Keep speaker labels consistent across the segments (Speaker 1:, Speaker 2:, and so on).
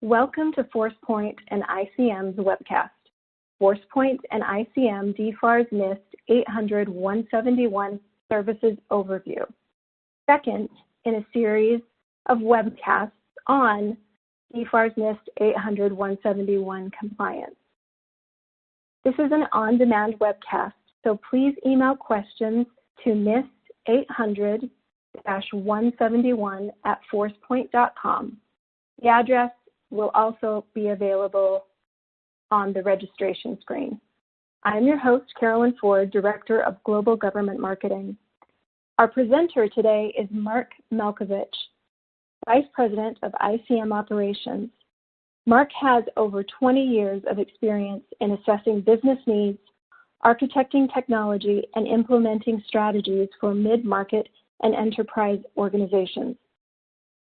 Speaker 1: Welcome to Forcepoint and ICM's webcast, Forcepoint and ICM DFARS NIST 800-171 Services Overview, second in a series of webcasts on DFARS NIST 800-171 compliance. This is an on-demand webcast, so please email questions to NIST 800-171@forcepoint.com. The address will also be available on the registration screen. I'm your host, Carolyn Ford, Director of Global Government Marketing. Our presenter today is Mark Malkovich, Vice President of ICM Operations. Mark has over 20 years of experience in assessing business needs, architecting technology, and implementing strategies for mid-market and enterprise organizations.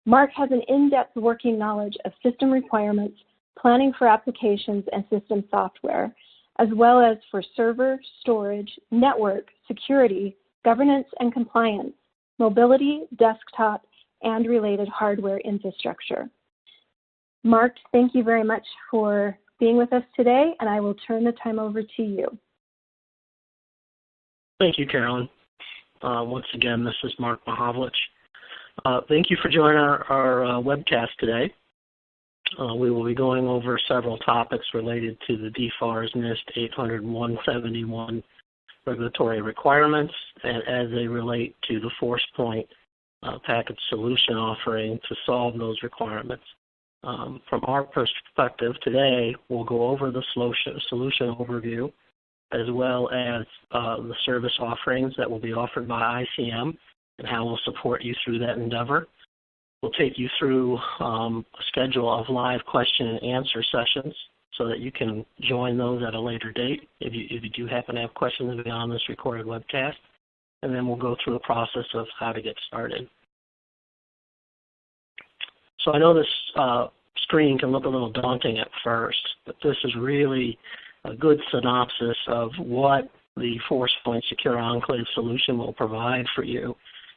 Speaker 1: Mark has an in-depth working knowledge of system requirements, planning for applications and system software, as well as for server, storage, network, security, governance and compliance, mobility, desktop, and related hardware infrastructure. Mark, thank you very much for being with us today, and I will turn the time over to you.
Speaker 2: Thank you, Carolyn. Once again, this is Mark Malkovich. Thank you for joining our webcast today. We will be going over several topics related to the DFARS NIST 800-171 regulatory requirements and as they relate to the Forcepoint package solution offering to solve those requirements. From our perspective today, we'll go over the solution overview as well as the service offerings that will be offered by ICM and how we'll support you through that endeavor. We'll take you through a schedule of live question and answer sessions so that you can join those at a later date if you do happen to have questions beyond this recorded webcast. And then we'll go through the process of how to get started. So I know this screen can look a little daunting at first, but this is really a good synopsis of what the Forcepoint Secure Enclave solution will provide for you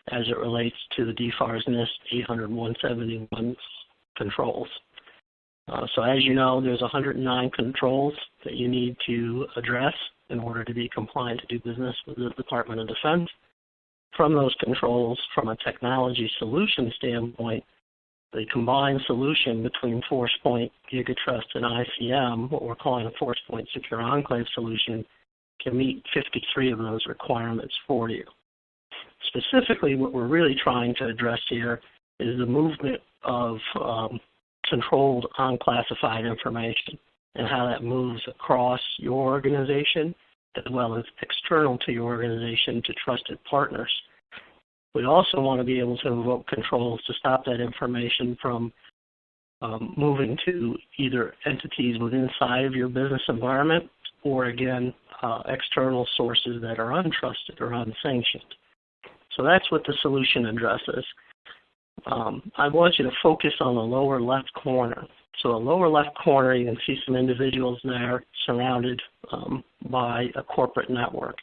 Speaker 2: as it relates to the DFARS NIST 800-171 controls. So as you know, there's 109 controls that you need to address in order to be compliant to do business with the Department of Defense. From those controls, from a technology solution standpoint, the combined solution between Forcepoint, GigaTrust, and ICM, what we're calling a Forcepoint Secure Enclave solution, can meet 53 of those requirements for you. Specifically, what we're really trying to address here is the movement of controlled unclassified information and how that moves across your organization as well as external to your organization to trusted partners. We also want to be able to invoke controls to stop that information from moving to either entities within inside of your business environment or, again, external sources that are untrusted or unsanctioned. So that's what the solution addresses. I want you to focus on the lower left corner. So the lower left corner, you can see some individuals there surrounded by a corporate network.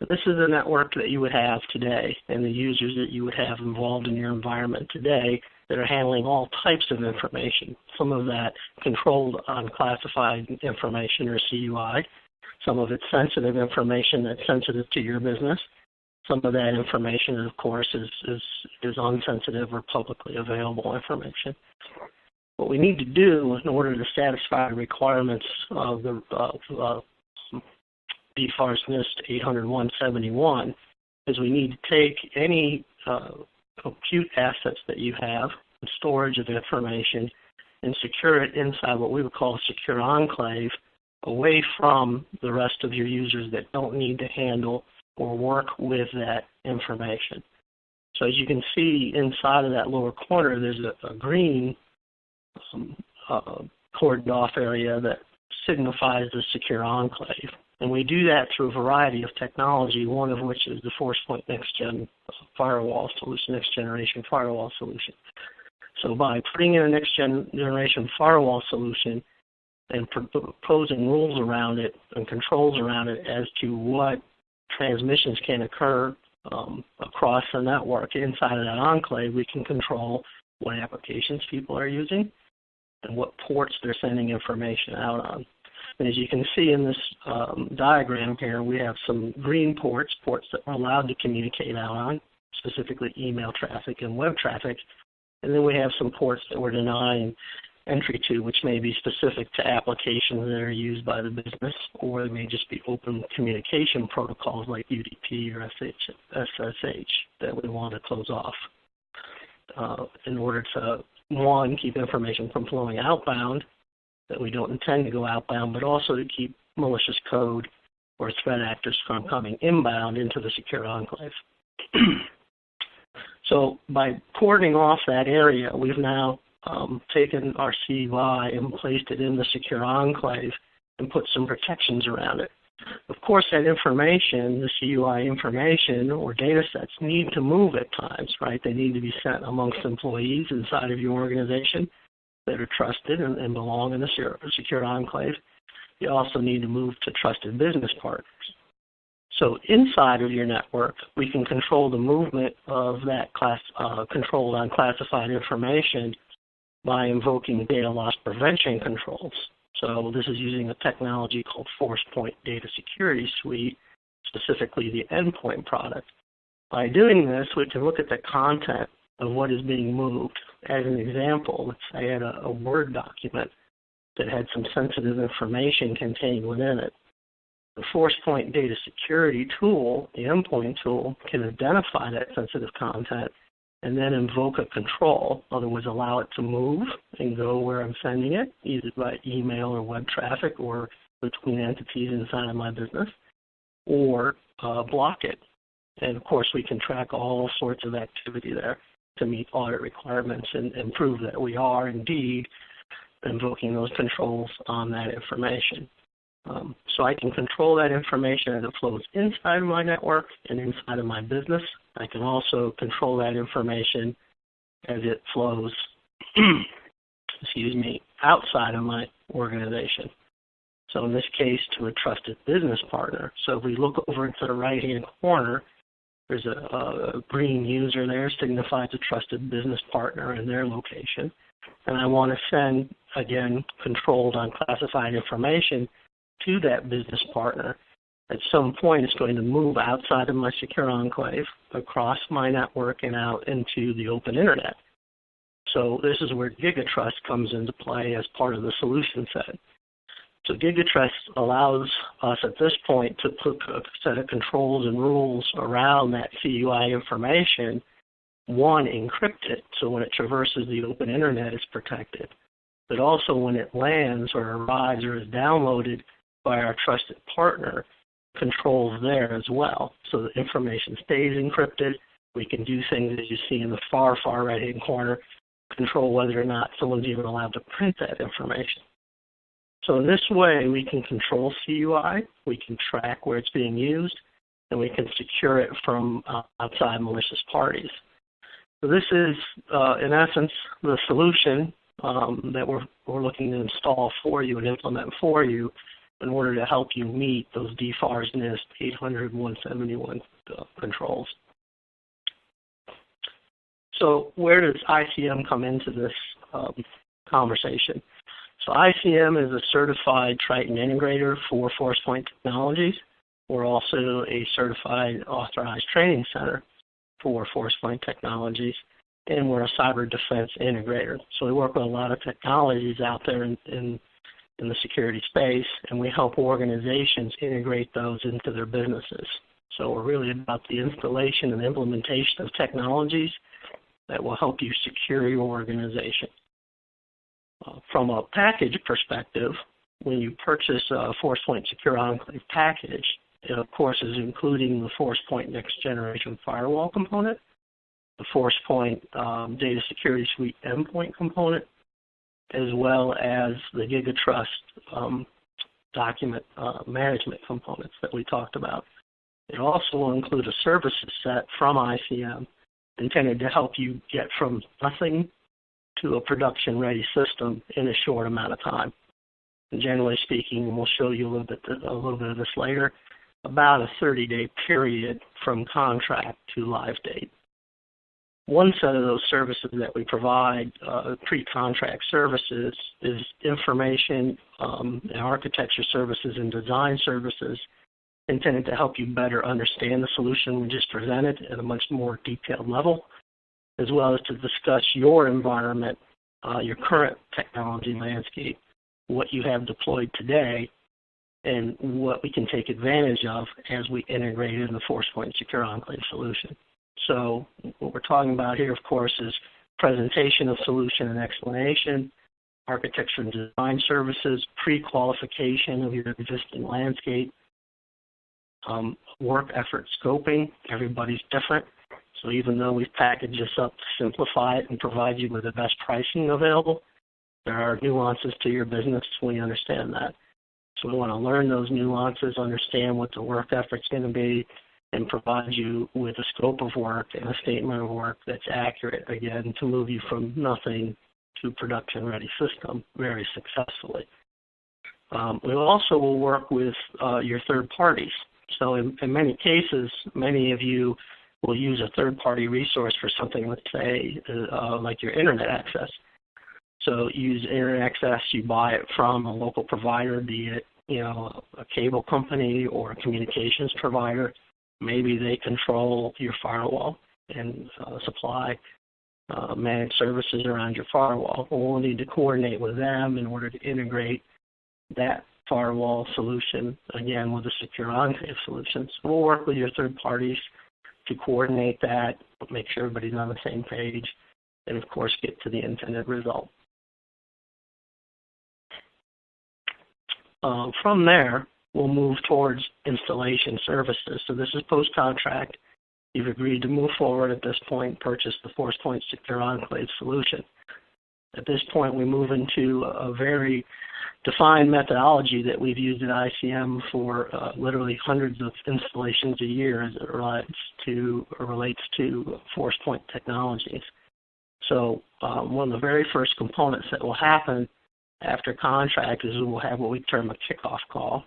Speaker 2: This is a network that you would have today and the users that you would have involved in your environment today that are handling all types of information. Some of that controlled unclassified information or CUI. Some of it's sensitive information that's sensitive to your business. Some of that information, of course, is unsensitive or publicly available information. What we need to do in order to satisfy the requirements of the DFARS NIST 800-171 is we need to take any compute assets that you have, storage of information, and secure it inside what we would call a secure enclave away from the rest of your users that don't need to handle or work with that information. So as you can see inside of that lower corner, there's a green cordoned off area that signifies the secure enclave. And we do that through a variety of technology, one of which is the Forcepoint Next-Gen Firewall Solution, Next-Generation Firewall Solution. So by putting in a next-generation firewall solution and proposing rules around it and controls around it as to what transmissions can occur across the network inside of that enclave, we can control what applications people are using, and what ports they're sending information out on. And as you can see in this diagram here, we have some green ports that are allowed to communicate out on, specifically email traffic and web traffic. And then we have some ports that we're denying entry to, which may be specific to applications that are used by the business, or they may just be open communication protocols like UDP or SSH that we want to close off in order to, one, keep information from flowing outbound that we don't intend to go outbound, but also to keep malicious code or threat actors from coming inbound into the secure enclave. So by porting off that area, we've now taken our CUI and placed it in the secure enclave and put some protections around it. Of course, that information, the CUI information or data sets, need to move at times, right? They need to be sent amongst employees inside of your organization that are trusted and belong in the secure enclave. You also need to move to trusted business partners. So inside of your network, we can control the movement of that controlled unclassified information by invoking data loss prevention controls. So this is using a technology called Forcepoint Data Security Suite, specifically the endpoint product. By doing this, we can look at the content of what is being moved. As an example, let's say I had a Word document that had some sensitive information contained within it. The Forcepoint Data Security tool, the endpoint tool, can identify that sensitive content and then invoke a control, in other words, allow it to move and go where I'm sending it, either by email or web traffic or between entities inside of my business, or block it. And of course, we can track all sorts of activity there to meet audit requirements and prove that we are indeed invoking those controls on that information. So I can control that information as it flows inside of my network and inside of my business. I can also control that information as it flows, outside of my organization. So in this case, to a trusted business partner. So if we look over into the right-hand corner, there's a green user there, signifies a trusted business partner in their location. And I want to send, again, controlled unclassified information to that business partner. At some point, it's going to move outside of my secure enclave, across my network, and out into the open internet. So this is where GigaTrust comes into play as part of the solution set. So GigaTrust allows us at this point to put a set of controls and rules around that CUI information. One, encrypt it, so when it traverses the open internet, it's protected. But also when it lands or arrives or is downloaded by our trusted partner, controls there as well. So the information stays encrypted. We can do things, as you see in the far right-hand corner, control whether or not someone's even allowed to print that information. So in this way, we can control CUI, we can track where it's being used, and we can secure it from outside malicious parties. So this is, in essence, the solution that we're looking to install for you and implement for you in order to help you meet those DFARS NIST 800 171 controls. So where does ICM come into this conversation? So ICM is a certified Triton integrator for Forcepoint Technologies. We're also a certified authorized training center for Forcepoint Technologies, and we're a cyber defense integrator. So we work with a lot of technologies out there in the security space, and we help organizations integrate those into their businesses. So we're really about the installation and implementation of technologies that will help you secure your organization. From a package perspective, when you purchase a Forcepoint Secure Enclave package, it of course is including the Forcepoint Next Generation Firewall component, the Forcepoint Data Security Suite endpoint component, as well as the GigaTrust document management components that we talked about. It also will include a services set from ICM intended to help you get from nothing to a production-ready system in a short amount of time. And generally speaking, and we'll show you a little bit of this later, about a 30-day period from contract to live date. One set of those services that we provide, pre-contract services, is information and architecture services and design services intended to help you better understand the solution we just presented at a much more detailed level, as well as to discuss your environment, your current technology landscape, what you have deployed today, and what we can take advantage of as we integrate in the Forcepoint Secure Enclave solution. So what we're talking about here, of course, is presentation of solution and explanation, architecture and design services, pre-qualification of your existing landscape, work effort scoping. Everybody's different. So even though we've packaged this up to simplify it and provide you with the best pricing available, there are nuances to your business. We understand that. So we want to learn those nuances, understand what the work effort's going to be, and provide you with a scope of work and a statement of work that's accurate, again, to move you from nothing to production-ready system very successfully. We also will work with your third parties. So in many cases, many of you will use a third-party resource for something, let's say, like your internet access. So you use internet access, you buy it from a local provider, be it a cable company or a communications provider. Maybe they control your firewall and supply managed services around your firewall. We'll need to coordinate with them in order to integrate that firewall solution, again, with a secure enclave solution. So we'll work with your third parties to coordinate that, make sure everybody's on the same page, and of course get to the intended result. From there, we'll move towards installation services. So this is post-contract. You've agreed to move forward at this point, purchase the Forcepoint Secure Enclave solution. At this point, we move into a very defined methodology that we've used at ICM for literally hundreds of installations a year as it relates to Forcepoint technologies. So one of the very first components that will happen after contract is we'll have what we term a kickoff call.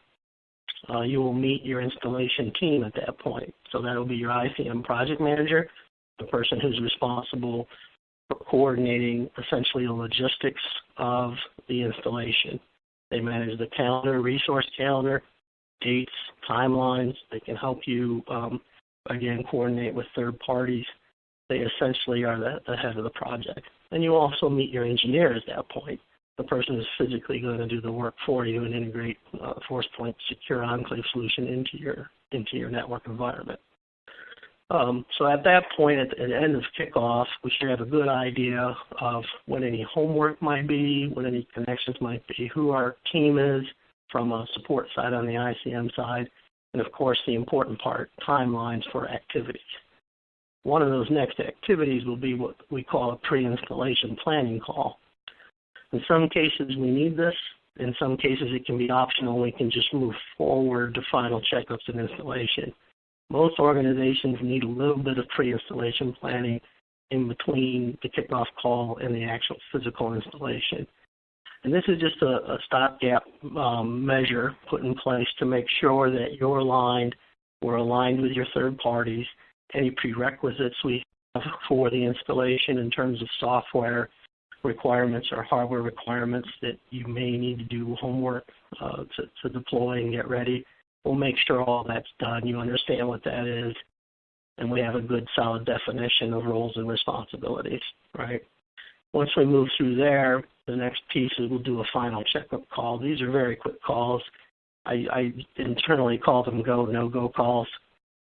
Speaker 2: You will meet your installation team at that point. So that will be your ICM project manager, the person who's responsible for coordinating essentially the logistics of the installation. They manage the calendar, resource calendar, dates, timelines. They can help you, again, coordinate with third parties. They essentially are the head of the project. And you also meet your engineer at that point, the person who's physically going to do the work for you and integrate Forcepoint Secure Enclave solution into your network environment. So at that point, at the end of kickoff, we should have a good idea of what any homework might be, what any connections might be, who our team is from a support side on the ICM side, and of course the important part, timelines for activities. One of those next activities will be what we call a pre-installation planning call. In some cases we need this. In some cases it can be optional. We can just move forward to final checkups and installation. Most organizations need a little bit of pre-installation planning in between the kickoff call and the actual physical installation. And this is just a stopgap measure put in place to make sure that we're aligned with your third parties. Any prerequisites we have for the installation in terms of software requirements or hardware requirements that you may need to do homework to deploy and get ready. We'll make sure all that's done. You understand what that is, and we have a good solid definition of roles and responsibilities, right? Once we move through there, the next piece is we'll do a final checkup call. These are very quick calls. I internally call them go, no-go calls.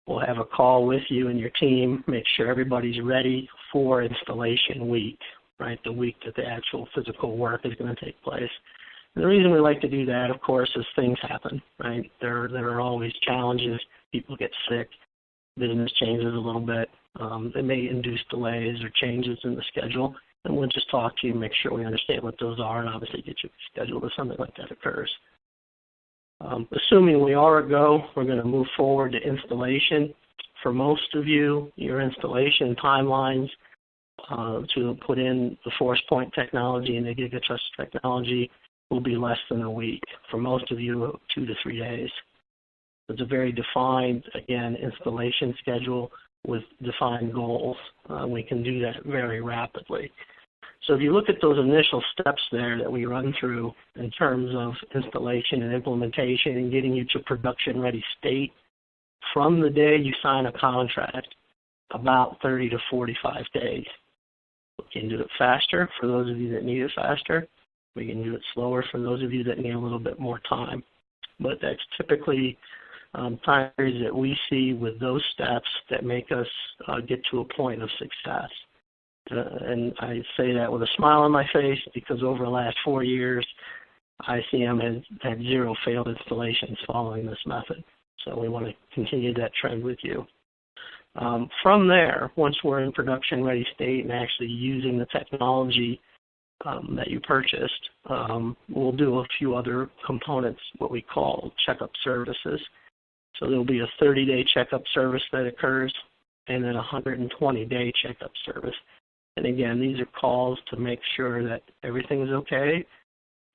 Speaker 2: We'll have a call with you and your team, make sure everybody's ready for installation week, right, the week that the actual physical work is going to take place. And the reason we like to do that, of course, is things happen, right? There are always challenges. People get sick. Business changes a little bit. It may induce delays or changes in the schedule. And we'll just talk to you, make sure we understand what those are, and obviously get you scheduled if something like that occurs. Assuming we are a go, we're going to move forward to installation. For most of you, your installation timelines to put in the Forcepoint technology and the GigaTrust technology will be less than a week. For most of you, 2 to 3 days. It's a very defined, again, installation schedule with defined goals. We can do that very rapidly. So if you look at those initial steps there that we run through in terms of installation and implementation and getting you to production-ready state, from the day you sign a contract, about 30 to 45 days. We can do it faster for those of you that need it faster. We can do it slower for those of you that need a little bit more time. But that's typically time periods that we see with those steps that make us get to a point of success. And I say that with a smile on my face because over the last 4 years, ICM has had 0 failed installations following this method. So we want to continue that trend with you. From there, once we're in production-ready state and actually using the technology that you purchased, we'll do a few other components, what we call checkup services. So there'll be a 30-day checkup service that occurs and then a 120-day checkup service. And again, these are calls to make sure that everything is okay,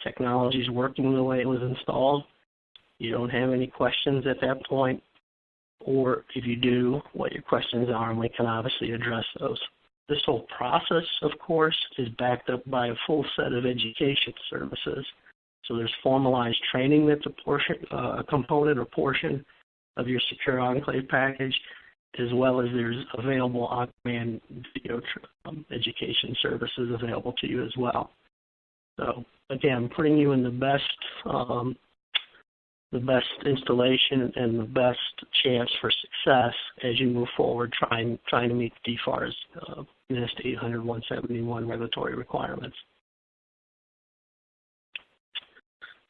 Speaker 2: technology is working the way it was installed, you don't have any questions at that point, or if you do, what your questions are, and we can obviously address those. This whole process, of course, is backed up by a full set of education services. So there's formalized training that's a component or portion of your Secure Enclave package, as well as there's available on-demand video education services available to you as well. So again, putting you in the best installation and the best chance for success as you move forward trying to meet DFAR's NIST 800-171 regulatory requirements.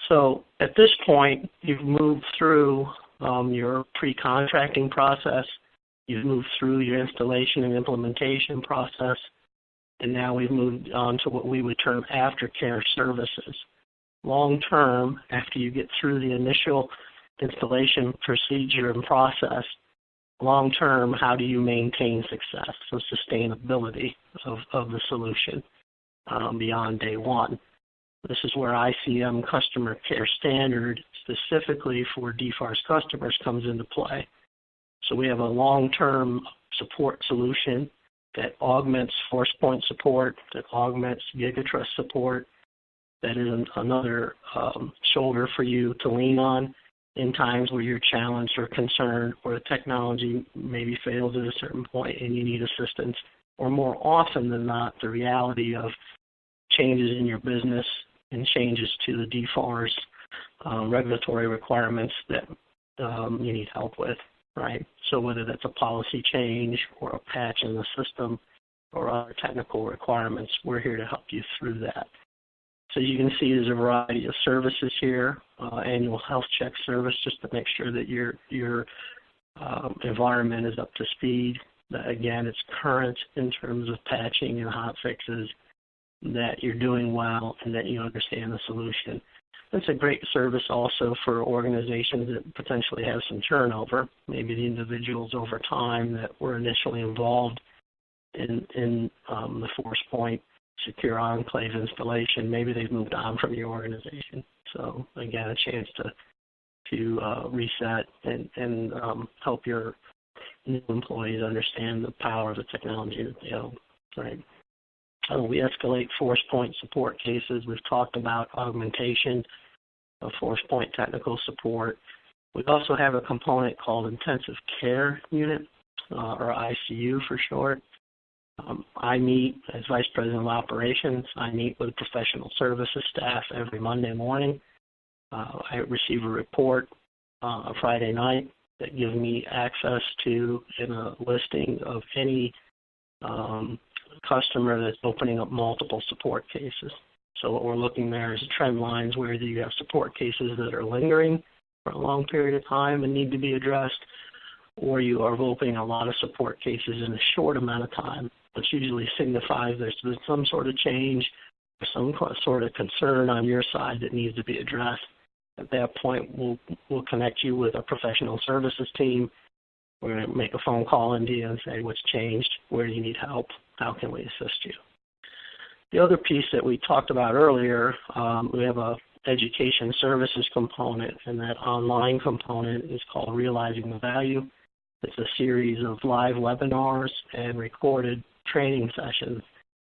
Speaker 2: So at this point, you've moved through your pre-contracting process, you've moved through your installation and implementation process, and now we've moved on to what we would term aftercare services. Long term, after you get through the initial installation procedure and process, long term, how do you maintain success, so sustainability of the solution beyond day one? This is where ICM Customer Care Standard, specifically for DFARS customers, comes into play. So we have a long-term support solution that augments Forcepoint support, that augments GigaTrust support, that is another shoulder for you to lean on in times where you're challenged or concerned, or the technology maybe fails at a certain point and you need assistance, or more often than not, the reality of changes in your business and changes to the DFARS regulatory requirements that you need help with, right? So whether that's a policy change or a patch in the system or other technical requirements, we're here to help you through that. So you can see there's a variety of services here, annual health check service just to make sure that your environment is up to speed, that again it's current in terms of patching and hot fixes, that you're doing well and that you understand the solution. It's a great service also for organizations that potentially have some turnover, maybe the individuals over time that were initially involved in the Forcepoint Secure Enclave installation. Maybe they've moved on from your organization. So again, a chance to reset and help your new employees understand the power of the technology that they own, right? We escalate Forcepoint support cases. We've talked about augmentation of Forcepoint technical support. We also have a component called Intensive Care Unit, or ICU for short. I meet as Vice President of Operations. I meet with professional services staff every Monday morning. I receive a report a Friday night that gives me access to a listing of any customer that's opening up multiple support cases. So what we're looking there is trend lines where you have support cases that are lingering for a long period of time and need to be addressed, or you are opening a lot of support cases in a short amount of time, which usually signifies there's been some sort of change or some sort of concern on your side that needs to be addressed. At that point, we'll connect you with a professional services team. We're going to make a phone call into you and say what's changed, where do you need help, how can we assist you. The other piece that we talked about earlier, we have a education services component, and that online component is called Realizing the Value. It's a series of live webinars and recorded training sessions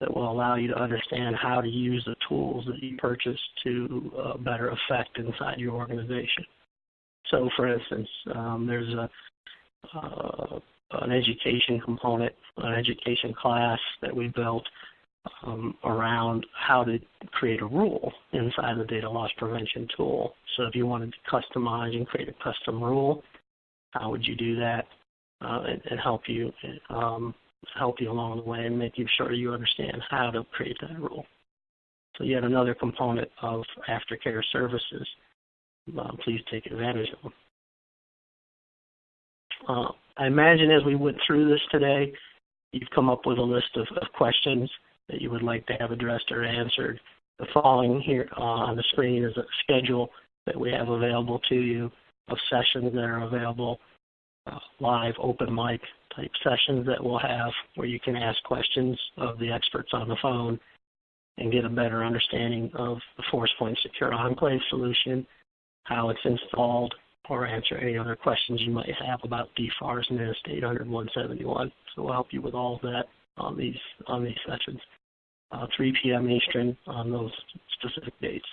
Speaker 2: that will allow you to understand how to use the tools that you purchase to better effect inside your organization. So, for instance, there's an education component, an education class that we built around how to create a rule inside the data loss prevention tool. So if you wanted to customize and create a custom rule, how would you do that, and help you along the way and making sure you understand how to create that rule. So yet another component of aftercare services. Please take advantage of them. I imagine as we went through this today, you've come up with a list of questions that you would like to have addressed or answered. The following here on the screen is a schedule that we have available to you of sessions that are available, live open mic type sessions that we'll have where you can ask questions of the experts on the phone and get a better understanding of the Forcepoint Secure Enclave solution, how it's installed, or answer any other questions you might have about DFARS NIST 800-171. So we'll help you with all of that on these sessions, 3 p.m. Eastern on those specific dates.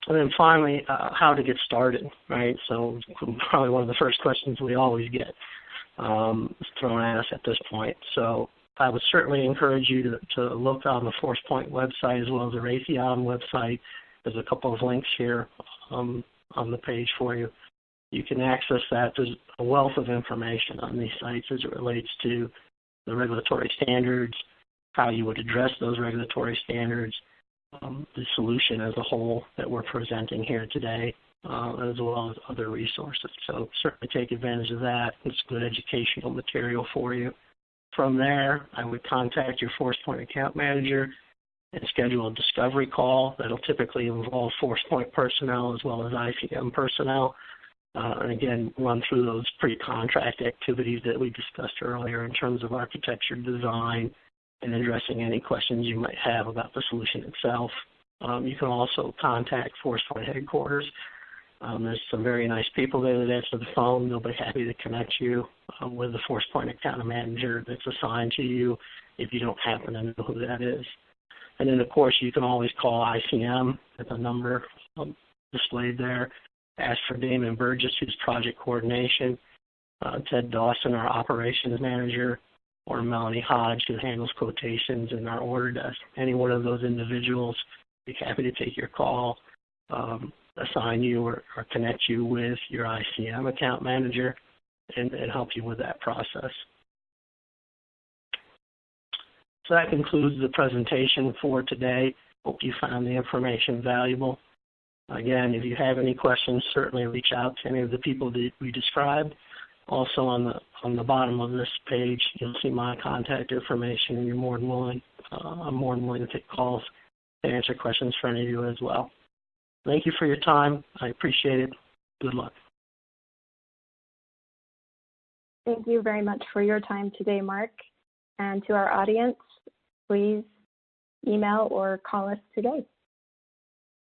Speaker 2: And then finally, how to get started, right? So probably one of the first questions we always get is thrown at us at this point. So I would certainly encourage you to look on the Forcepoint website as well as the Raytheon website. There's a couple of links here on the page for you. You can access that. There's a wealth of information on these sites as it relates to the regulatory standards, how you would address those regulatory standards, the solution as a whole that we're presenting here today, as well as other resources. So certainly take advantage of that. It's good educational material for you. From there, I would contact your Forcepoint account manager and schedule a discovery call that'll typically involve Forcepoint personnel as well as ICM personnel. And again, run through those pre-contract activities that we discussed earlier in terms of architecture design and addressing any questions you might have about the solution itself. You can also contact Forcepoint headquarters. There's some very nice people there that answer the phone. They'll be happy to connect you with the Forcepoint account manager that's assigned to you if you don't happen to know who that is. And then, of course, you can always call ICM at the number displayed there. Ask for Damon Burgess, who's project coordination, Ted Dawson, our operations manager, or Melanie Hodge, who handles quotations in our order desk. Any one of those individuals be happy to take your call, assign you or connect you with your ICM account manager and help you with that process. So that concludes the presentation for today. Hope you found the information valuable. Again, if you have any questions, certainly reach out to any of the people that we described. Also on the bottom of this page, you'll see my contact information, and I'm more than willing to take calls to answer questions for any of you as well. Thank you for your time. I appreciate it. Good luck.
Speaker 1: Thank you very much for your time today, Mark. And to our audience, please email or call us today.